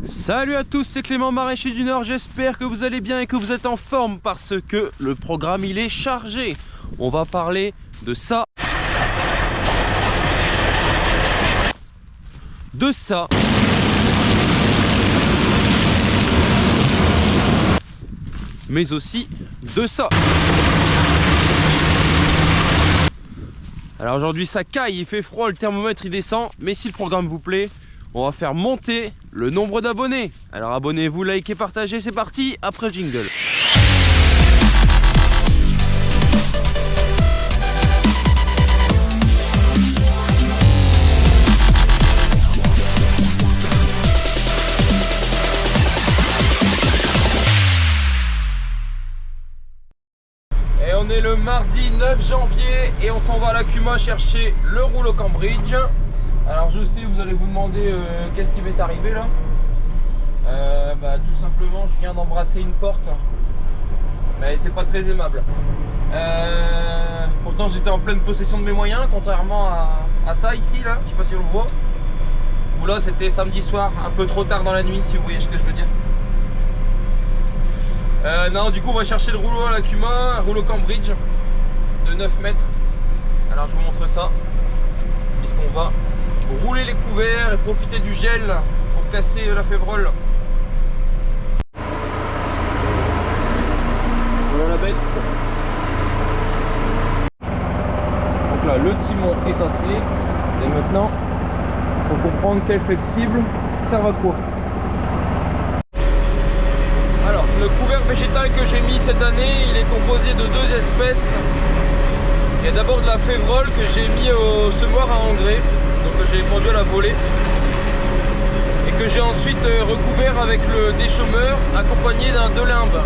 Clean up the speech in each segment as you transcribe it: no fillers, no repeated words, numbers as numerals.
Salut à tous, c'est Clément Maraîcher du Nord, j'espère que vous allez bien et que vous êtes en forme parce que le programme il est chargé. On va parler de ça, de ça, mais aussi de ça. Alors aujourd'hui ça caille, il fait froid, le thermomètre il descend, mais si le programme vous plaît, on va faire monter le nombre d'abonnés. Alors abonnez-vous, likez, partagez, c'est parti, après le jingle. Et on est le mardi 9 janvier et on s'en va à la Cuma chercher le rouleau Cambridge. Alors je sais, vous allez vous demander qu'est-ce qui m'est arrivé là. Tout simplement je viens d'embrasser une porte, mais elle n'était pas très aimable. Pourtant j'étais en pleine possession de mes moyens, contrairement à ça ici là, je sais pas si on le voit. Ou là c'était samedi soir, un peu trop tard dans la nuit si vous voyez ce que je veux dire. Non, du coup on va chercher le rouleau à la Cuma, un rouleau Cambridge de 9 mètres. Alors je vous montre ça, puisqu'on va rouler les couverts et profiter du gel pour casser la févrole. Voilà la bête. Donc là le timon est attelé et maintenant il faut comprendre quel flexible sert à quoi. Alors le couvert végétal que j'ai mis cette année, il est composé de deux espèces. Il y a d'abord de la févrole que j'ai mis au semoir à engrais, donc que j'ai pendu à la volée, et que j'ai ensuite recouvert avec le déchômeur accompagné d'un de limbe,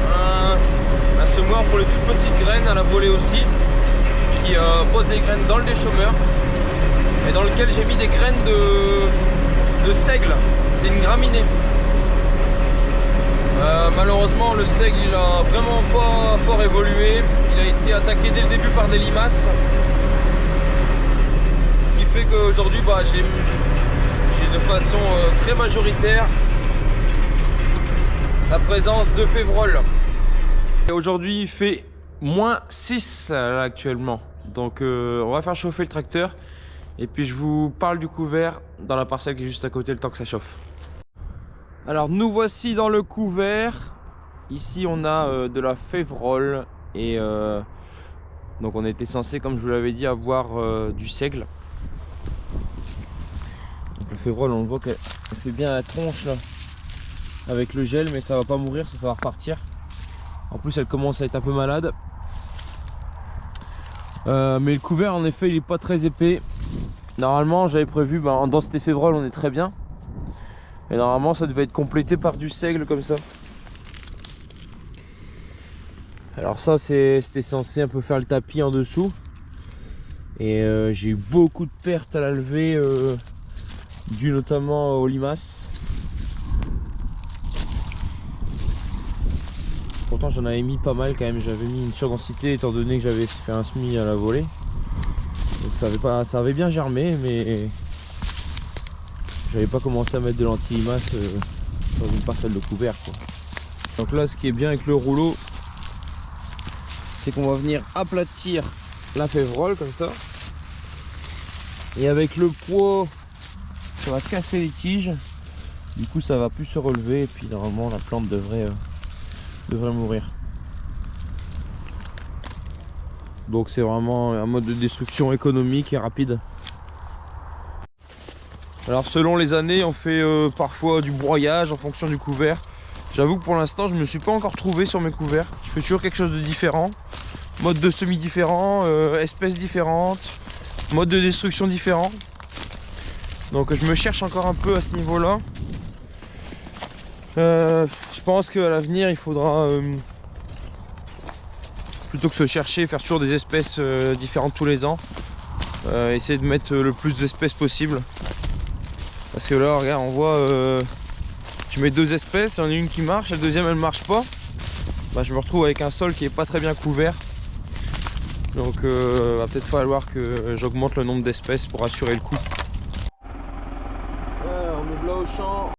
un semoir pour les toutes petites graines à la volée aussi, qui pose les graines dans le déchômeur, et dans lequel j'ai mis des graines de seigle. C'est une graminée. Malheureusement le seigle il a vraiment pas fort évolué, il a été attaqué dès le début par des limaces, ce qui fait qu'aujourd'hui j'ai de façon très majoritaire la présence de févrole. Aujourd'hui il fait -6 là, actuellement, donc on va faire chauffer le tracteur et puis je vous parle du couvert dans la parcelle qui est juste à côté le temps que ça chauffe. Alors nous voici dans le couvert. Ici on a de la févrole et donc on était censé, comme je vous l'avais dit, avoir du seigle. Donc la févrole on le voit qu'elle fait bien la tronche là avec le gel, mais ça va pas mourir, ça va repartir. En plus elle commence à être un peu malade. Mais le couvert en effet il est pas très épais. Normalement j'avais prévu, dans cette févrole on est très bien. Et normalement ça devait être complété par du seigle comme ça. Alors ça c'était censé un peu faire le tapis en dessous. Et j'ai eu beaucoup de pertes à la levée, dû notamment aux limaces. Pourtant j'en avais mis pas mal quand même, j'avais mis une surdensité étant donné que j'avais fait un semis à la volée. Donc ça avait bien germé, mais j'avais pas commencé à mettre de l'anti-limace dans une parcelle de couvert quoi. Donc là ce qui est bien avec le rouleau, c'est qu'on va venir aplatir la févrole comme ça, et avec le poids ça va casser les tiges, du coup ça va plus se relever et puis normalement la plante devrait mourir. Donc c'est vraiment un mode de destruction économique et rapide. Alors selon les années on fait parfois du broyage en fonction du couvert. J'avoue que pour l'instant je me suis pas encore trouvé sur mes couverts. Je fais toujours quelque chose de différent. Mode de semis différent, espèces différentes, mode de destruction différent. Donc je me cherche encore un peu à ce niveau là. Je pense qu'à l'avenir il faudra plutôt que se chercher, faire toujours des espèces différentes tous les ans, essayer de mettre le plus d'espèces possible. Parce que là, regarde, on voit, je mets deux espèces, il y en a une qui marche, la deuxième elle marche pas. Je me retrouve avec un sol qui est pas très bien couvert. Donc va peut-être falloir que j'augmente le nombre d'espèces pour assurer le coup. On est là au champ.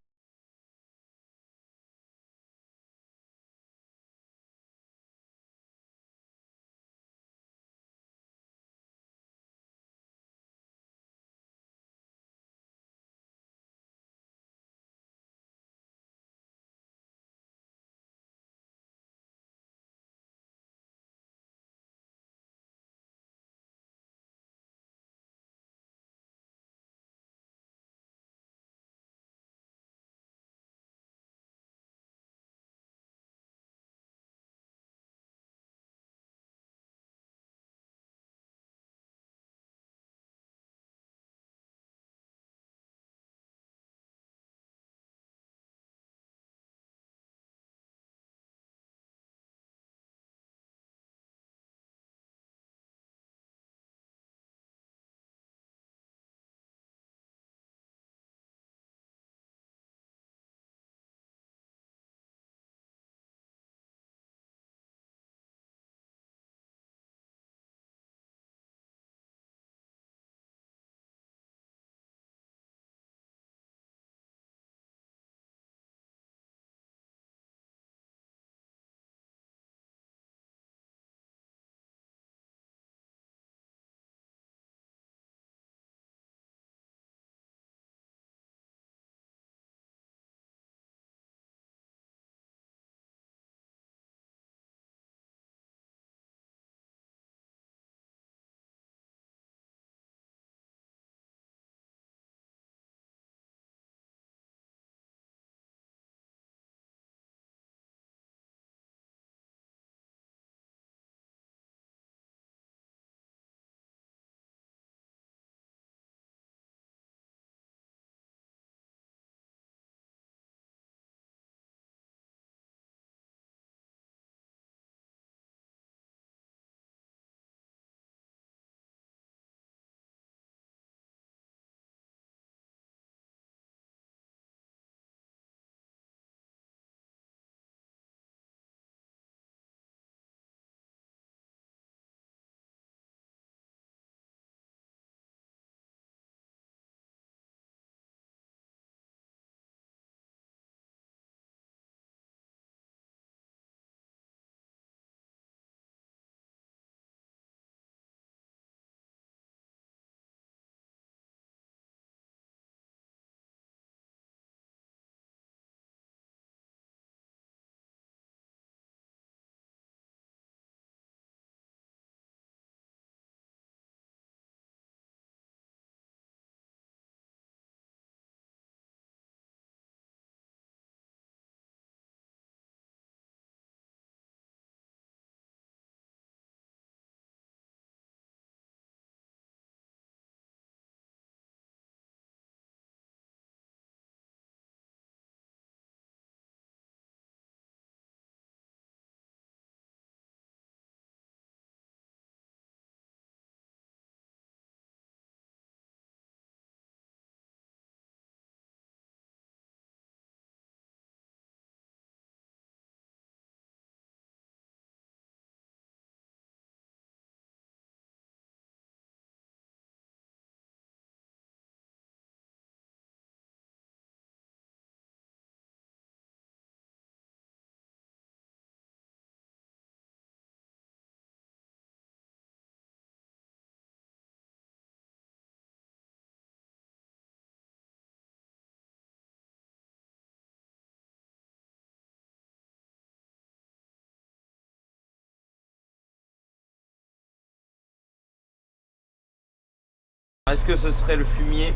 Est-ce que ce serait le fumier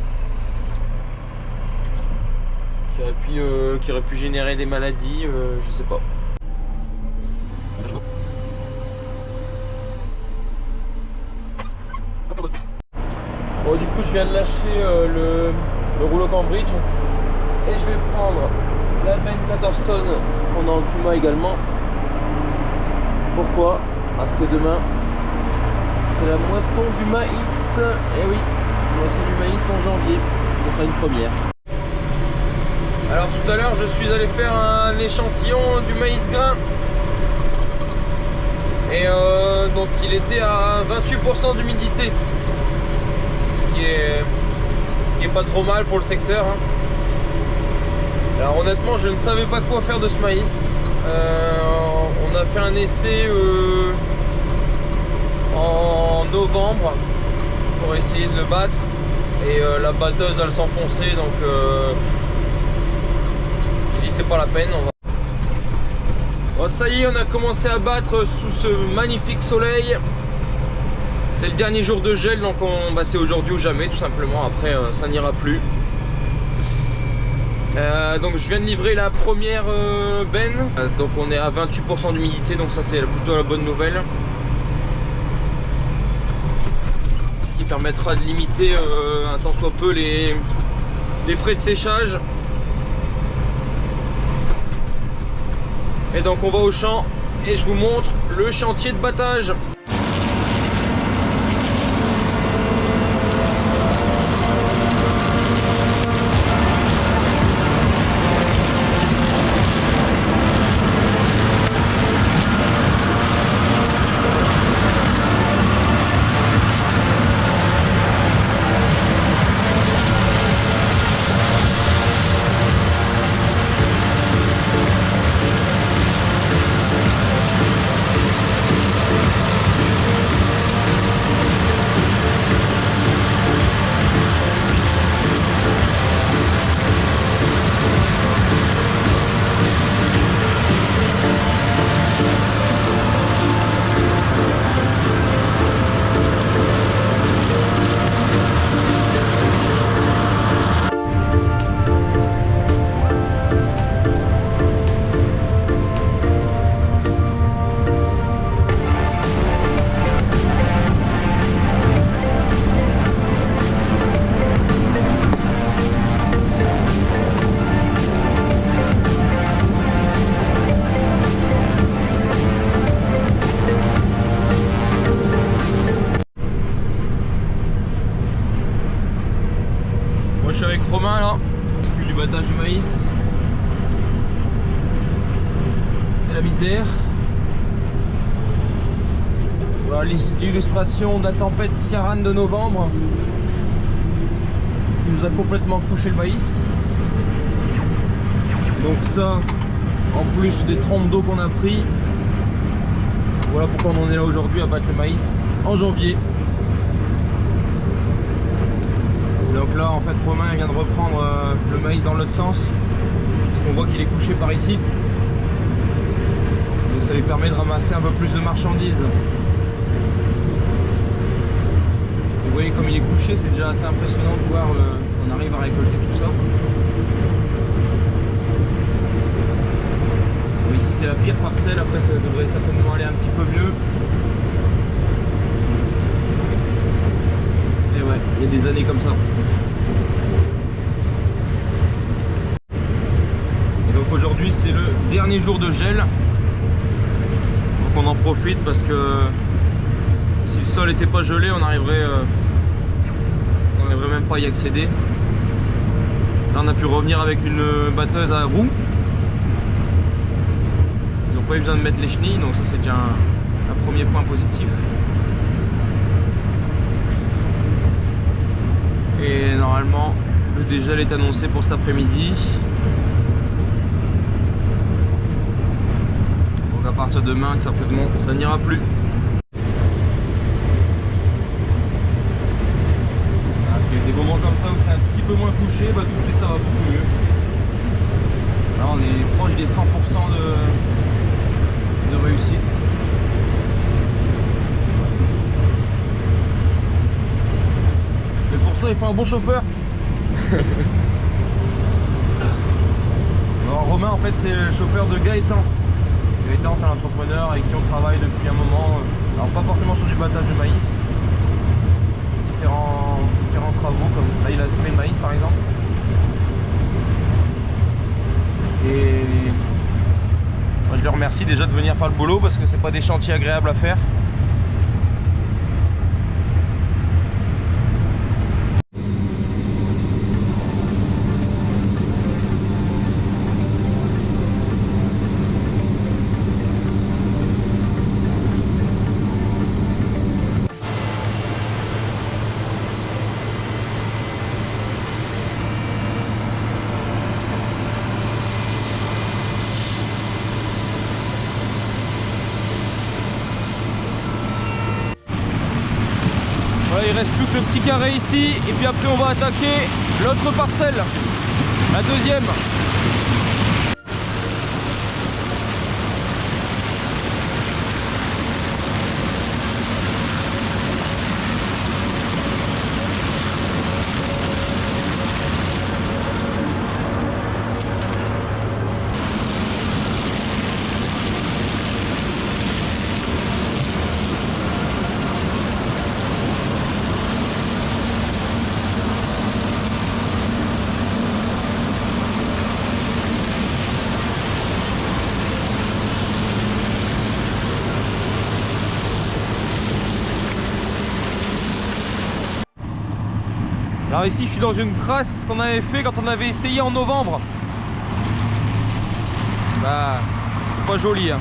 qui aurait pu générer des maladies? Je sais pas. Bon, du coup je viens de lâcher le rouleau Cambridge et je vais prendre la benne 14 tonnes qu'on a en Puma également. Pourquoi? Parce que demain c'est la moisson du maïs. Et oui, moisson du maïs en janvier, ce sera une première. Alors tout à l'heure je suis allé faire un échantillon du maïs grain. Et donc il était à 28% d'humidité. Ce qui est pas trop mal pour le secteur, hein. Alors honnêtement je ne savais pas quoi faire de ce maïs. On a fait un essai en novembre pour essayer de le battre et la batteuse elle s'enfonçait, donc j'ai dit c'est pas la peine. Bon, ça y est, on a commencé à battre sous ce magnifique soleil. C'est le dernier jour de gel, donc c'est aujourd'hui ou jamais tout simplement. Après ça n'ira plus. Donc je viens de livrer la première benne. Donc on est à 28% d'humidité, donc ça c'est plutôt la bonne nouvelle. Ce qui permettra de limiter un tant soit peu les frais de séchage. Et donc on va au champ et je vous montre le chantier de battage. Je suis avec Romain là, plus du battage du maïs. C'est la misère. Voilà l'illustration de la tempête Ciaran de novembre qui nous a complètement couché le maïs. Donc ça, en plus des trompes d'eau qu'on a pris, voilà pourquoi on en est là aujourd'hui à battre le maïs en janvier. Donc là en fait Romain vient de reprendre le maïs dans l'autre sens. On voit qu'il est couché par ici. Donc ça lui permet de ramasser un peu plus de marchandises. Vous voyez comme il est couché, c'est déjà assez impressionnant de voir qu'on arrive à récolter tout ça. Donc ici c'est la pire parcelle, après ça devrait certainement aller un petit peu mieux. Et ouais, il y a des années comme ça. Et donc aujourd'hui c'est le dernier jour de gel. Donc on en profite parce que si le sol n'était pas gelé, on n'arriverait même pas à y accéder. Là on a pu revenir avec une batteuse à roues. Ils n'ont pas eu besoin de mettre les chenilles, donc ça c'est déjà un premier point positif. Et normalement le dégel est annoncé pour cet après-midi. Donc à partir de demain certainement ça n'ira plus. Il y a des moments comme ça où c'est un petit peu moins couché, tout de suite ça va beaucoup mieux. Là on est proche des 100% de réussite. ça, il fait un bon chauffeur. Alors Romain en fait c'est le chauffeur de Gaëtan. Gaëtan c'est un entrepreneur avec qui on travaille depuis un moment. Alors pas forcément sur du battage de maïs. Différents travaux, comme là il a semé le maïs par exemple. Et moi je le remercie déjà de venir faire le boulot parce que c'est pas des chantiers agréables à faire. Voilà, il reste plus que le petit carré ici et puis après on va attaquer l'autre parcelle, la deuxième. Alors ici je suis dans une trace qu'on avait fait quand on avait essayé en novembre. Bah c'est pas joli hein.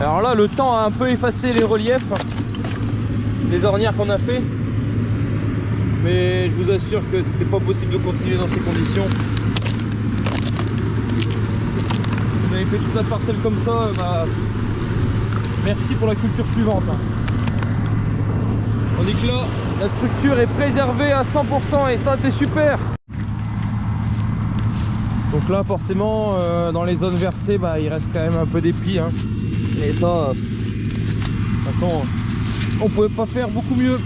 Alors là le temps a un peu effacé les reliefs des ornières qu'on a fait. Mais je vous assure que c'était pas possible de continuer dans ces conditions. Si on avait fait toute la parcelle comme ça, bah merci pour la culture suivante. Tandis que là, la structure est préservée à 100% et ça c'est super. Donc là forcément dans les zones versées bah, il reste quand même un peu d'épis hein. Et ça de toute façon on pouvait pas faire beaucoup mieux.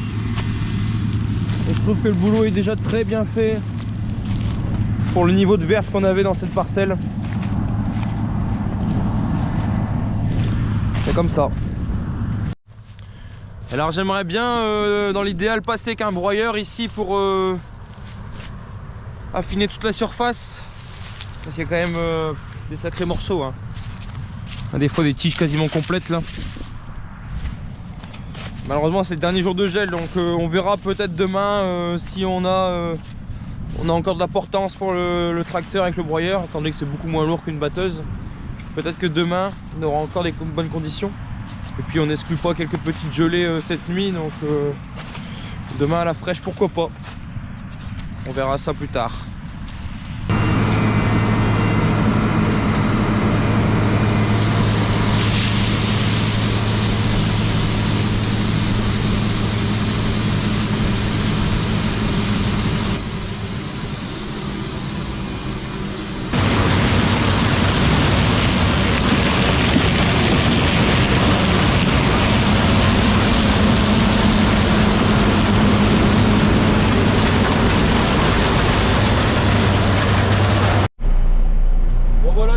Et je trouve que le boulot est déjà très bien fait pour le niveau de verse qu'on avait dans cette parcelle. C'est comme ça. Alors j'aimerais bien dans l'idéal passer avec un broyeur ici pour affiner toute la surface. Parce qu'il y a quand même des sacrés morceaux hein. Des fois des tiges quasiment complètes là. Malheureusement c'est le dernier jour de gel donc on verra peut-être demain si on a encore de la portance pour le tracteur avec le broyeur, étant donné que c'est beaucoup moins lourd qu'une batteuse. Peut-être que demain on aura encore des bonnes conditions. Et puis on n'exclut pas quelques petites gelées cette nuit, donc demain à la fraîche pourquoi pas. On verra ça plus tard.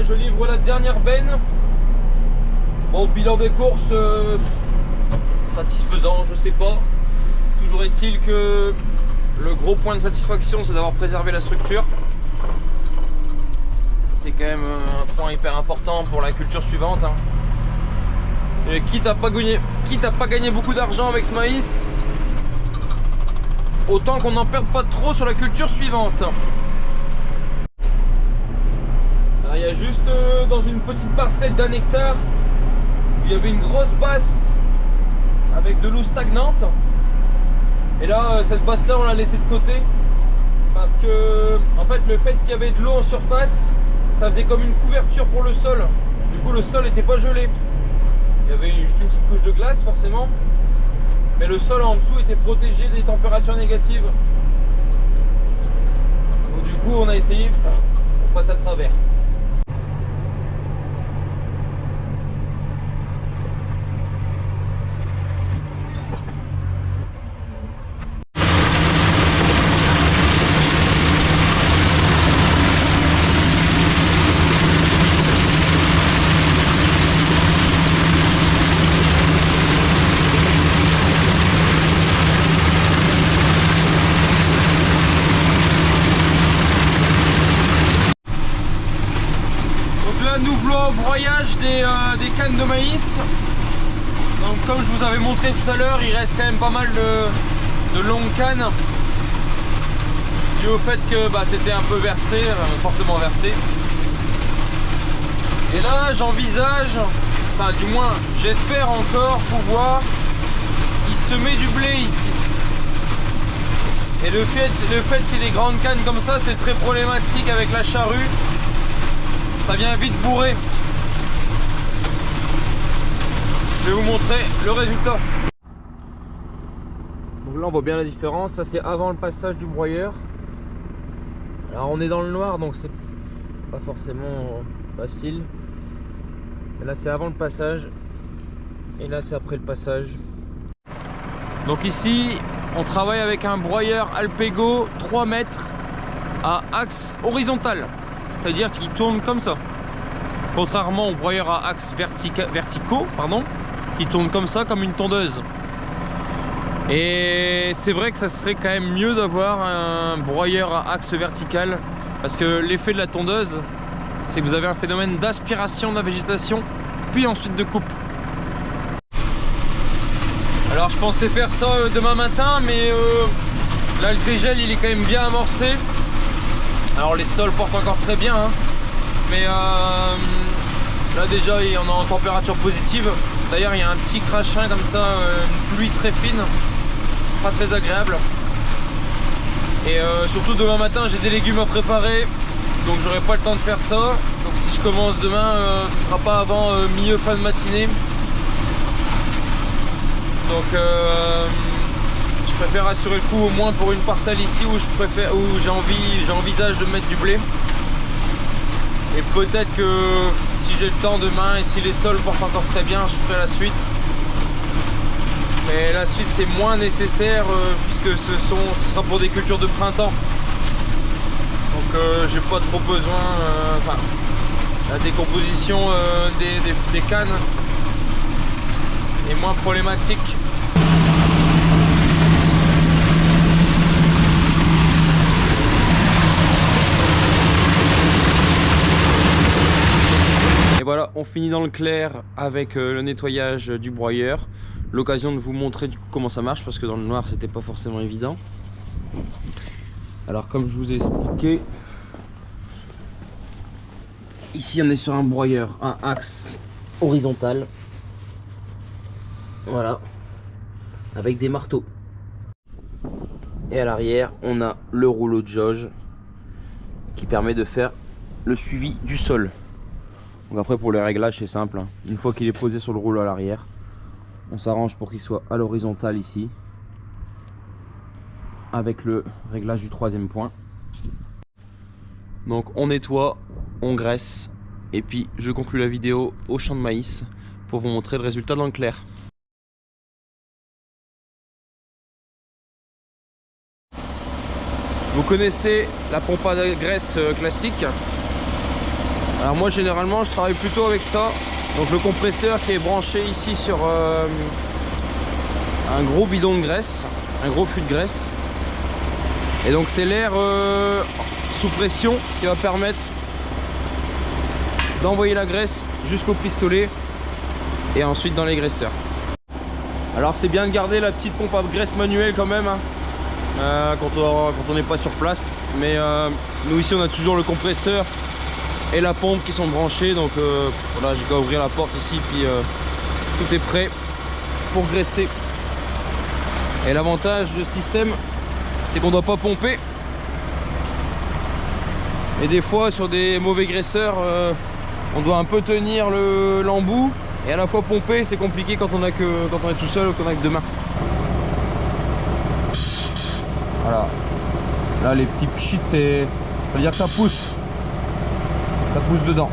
Je livre la dernière benne. Bon, bilan des courses satisfaisant, je sais pas. Toujours est-il que le gros point de satisfaction c'est d'avoir préservé la structure. C'est quand même un point hyper important pour la culture suivante hein. Et quitte à pas gagner beaucoup d'argent avec ce maïs, autant qu'on n'en perde pas trop sur la culture suivante. Il y a juste dans une petite parcelle d'1 hectare, il y avait une grosse basse avec de l'eau stagnante. Et là, cette basse là, on l'a laissée de côté parce que, en fait, le fait qu'il y avait de l'eau en surface, ça faisait comme une couverture pour le sol. Du coup, le sol n'était pas gelé. Il y avait juste une petite couche de glace, forcément, mais le sol en dessous était protégé des températures négatives. Donc, du coup, on a essayé, on passe à travers. nouveau broyage des cannes de maïs. Donc comme je vous avais montré tout à l'heure, il reste quand même pas mal de longues cannes. Dû au fait que c'était un peu versé, fortement versé. Et là j'envisage, enfin du moins j'espère encore pouvoir y semer du blé ici. Et le fait qu'il y ait des grandes cannes comme ça, c'est très problématique avec la charrue. Ça vient vite bourrer. Je vais vous montrer le résultat. Donc là on voit bien la différence, ça c'est avant le passage du broyeur. Alors on est dans le noir donc c'est pas forcément facile. Mais là c'est avant le passage et là c'est après le passage. Donc ici on travaille avec un broyeur Alpego 3 mètres à axe horizontal. C'est-à-dire qu'il tourne comme ça. Contrairement aux broyeurs à axe verticaux, qui tournent comme ça, comme une tondeuse. Et c'est vrai que ça serait quand même mieux d'avoir un broyeur à axe vertical, parce que l'effet de la tondeuse, c'est que vous avez un phénomène d'aspiration de la végétation, puis ensuite de coupe. Alors je pensais faire ça demain matin, mais là le dégel il est quand même bien amorcé. Alors les sols portent encore très bien, hein. Mais là déjà on est en température positive. D'ailleurs il y a un petit crachin comme ça, une pluie très fine, pas très agréable. Et surtout demain matin j'ai des légumes à préparer, donc j'aurai pas le temps de faire ça. Donc si je commence demain, ce sera pas avant milieu fin de matinée. Donc je préfère assurer le coup au moins pour une parcelle ici où j'envisage de mettre du blé. Et peut-être que si j'ai le temps demain et si les sols portent encore très bien, je ferai la suite. Mais la suite c'est moins nécessaire puisque ce sera pour des cultures de printemps. Donc j'ai pas trop besoin, la décomposition des cannes est moins problématique. Et voilà, on finit dans le clair avec le nettoyage du broyeur. L'occasion de vous montrer du coup comment ça marche, parce que dans le noir c'était pas forcément évident. Alors comme je vous ai expliqué, ici on est sur un broyeur à axe horizontal. Voilà, avec des marteaux. Et à l'arrière on a le rouleau de jauge qui permet de faire le suivi du sol. Donc après pour les réglages c'est simple, hein. Une fois qu'il est posé sur le rouleau à l'arrière, on s'arrange pour qu'il soit à l'horizontale ici, avec le réglage du 3e point. Donc on nettoie, on graisse, et puis je conclue la vidéo au champ de maïs pour vous montrer le résultat dans le clair. Vous connaissez la pompe à graisse classique. Alors moi généralement je travaille plutôt avec ça. Donc le compresseur qui est branché ici sur un gros bidon de graisse, un gros fût de graisse. Et donc c'est l'air sous pression qui va permettre d'envoyer la graisse jusqu'au pistolet et ensuite dans les graisseurs. Alors c'est bien de garder la petite pompe à graisse manuelle quand même, hein, quand on n'est pas sur place. Mais nous ici on a toujours le compresseur et la pompe qui sont branchés, donc voilà, j'ai qu'à ouvrir la porte ici, puis tout est prêt pour graisser. Et l'avantage de ce système, c'est qu'on ne doit pas pomper. Et des fois sur des mauvais graisseurs, on doit un peu tenir l'embout et à la fois pomper, c'est compliqué quand on est tout seul ou qu'on a que deux mains. Voilà, là les petits pchits, ça veut dire que ça pousse. Ça pousse dedans.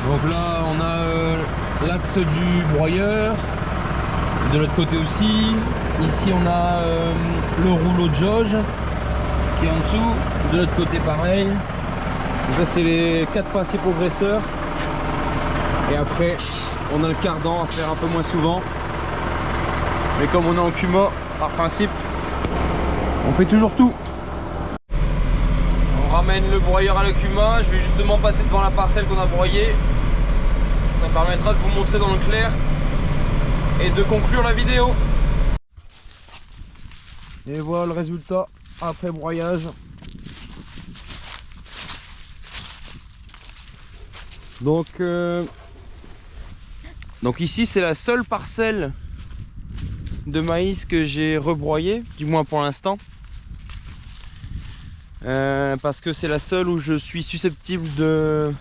Donc là on a l'axe du broyeur, de l'autre côté aussi. Ici on a le rouleau de jauge qui est en dessous, de l'autre côté pareil. Donc ça c'est les 4 principaux graisseurs. Et après on a le cardan à faire un peu moins souvent. Mais comme on est en CUMA, par principe, On fait toujours tout. On ramène le broyeur à l'écumin. Je vais justement passer devant la parcelle qu'on a broyée. Ça me permettra de vous montrer dans le clair et de conclure la vidéo. Et voilà le résultat après broyage. Donc ici c'est la seule parcelle de maïs que j'ai rebroyée, du moins pour l'instant. Parce que c'est la seule où je suis susceptible de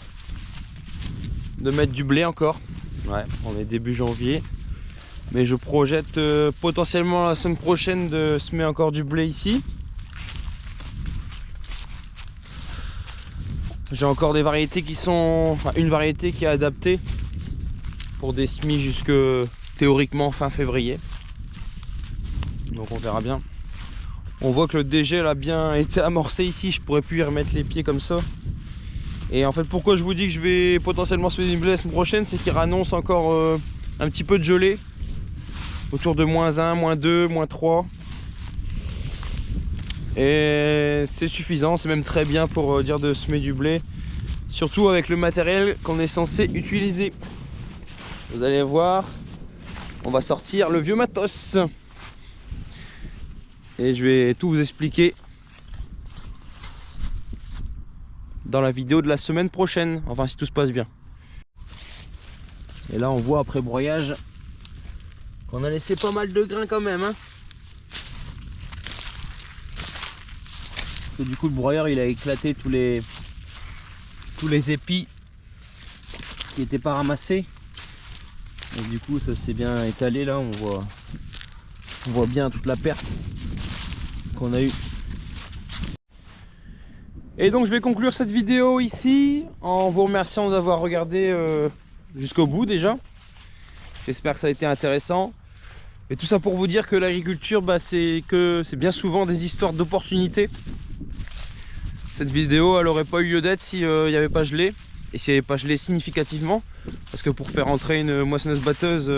mettre du blé encore. Ouais, on est début janvier. Mais je projette potentiellement la semaine prochaine de semer encore du blé ici. J'ai encore des variétés qui sont... Enfin, une variété qui est adaptée pour des semis jusque théoriquement fin février. Donc on verra bien. On voit que le dégel a bien été amorcé ici. Je pourrais plus y remettre les pieds comme ça. Et en fait, pourquoi je vous dis que je vais potentiellement semer du blé la semaine prochaine, c'est qu'il annonce encore un petit peu de gelée. Autour de -1, -2, -3. Et c'est suffisant, c'est même très bien pour dire de semer du blé. Surtout avec le matériel qu'on est censé utiliser. Vous allez voir, on va sortir le vieux matos. Et je vais tout vous expliquer dans la vidéo de la semaine prochaine. Enfin, si tout se passe bien. Et là, on voit après broyage qu'on a laissé pas mal de grains quand même, hein. Parce que du coup le broyeur il a éclaté tous les épis qui n'étaient pas ramassés. Et du coup ça s'est bien étalé là, on voit bien toute la perte qu'on a eue. Et donc je vais conclure cette vidéo ici en vous remerciant d'avoir regardé jusqu'au bout déjà. J'espère que ça a été intéressant. Et tout ça pour vous dire que l'agriculture, c'est bien souvent des histoires d'opportunités. Cette vidéo, elle n'aurait pas eu lieu d'être s'il n'y avait pas gelé. Et s'il n'y avait pas gelé significativement. Parce que pour faire entrer une moissonneuse-batteuse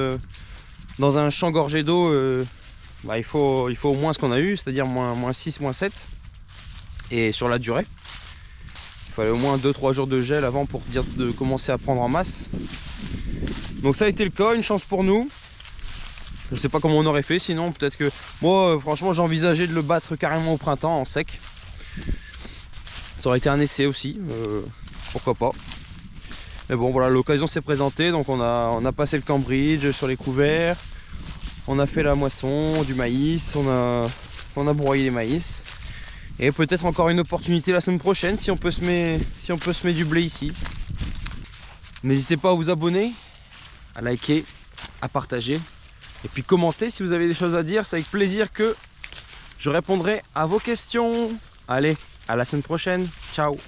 dans un champ gorgé d'eau, il faut au moins ce qu'on a eu, c'est-à-dire -6, -7. Et sur la durée. Il fallait au moins 2-3 jours de gel avant pour dire de commencer à prendre en masse. Donc ça a été le cas, une chance pour nous. Je sais pas comment on aurait fait sinon, peut-être que moi franchement j'envisageais de le battre carrément au printemps en sec. Ça aurait été un essai aussi, pourquoi pas. Mais bon voilà, l'occasion s'est présentée, donc on a passé le cambridge sur les couverts, on a fait la moisson du maïs, on a broyé les maïs. Et peut-être encore une opportunité la semaine prochaine si on peut semer du blé ici. N'hésitez pas à vous abonner, à liker, à partager. Et puis commentez si vous avez des choses à dire, c'est avec plaisir que je répondrai à vos questions. Allez, à la semaine prochaine, ciao.